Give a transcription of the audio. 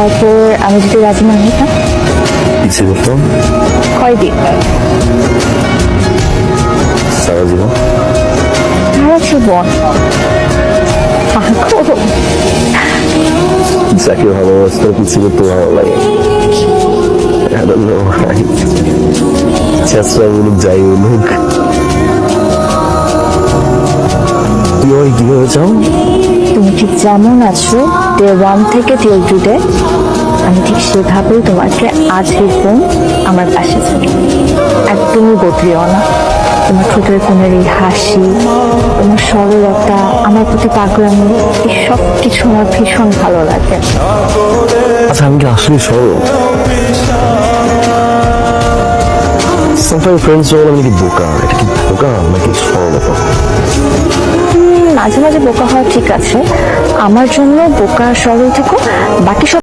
তারপর আমি যদি রাজি না হইতাম? ইচ্ছে করতো কয়দিন? সারা জীবন। সারা জীবন? পাগল। যাকে ভালোবাসতে ইচ্ছে করতে ভালো লাগে। I don't know why. চেষ্টা বলুক যাই বলুক, কিভাবে চাও? তুমি ঠিক যেমন আছো ডে 1 থেকে টিল টুডে, আমি ঠিক সেভাবেই তোমাকে আজীবন আমার পাশে থাকি। একদমই বদলিও না। তোমার ঠোঁটের কোণের এই হাসি, তোমার সরলতা, আমার প্রতি পাগলামি, এই সব কিছু আমার ভীষণ ভালো লাগে। আচ্ছা আমি কি আসলে সরল? Sometimes friends বলে আমি কি বোকা, এটা কি বোকা নাকি সরলতা? মাঝে মাঝে বোকা হওয়া ঠিক আছে, আমার জন্য বোকা আর সরল থেকো, বাকি সব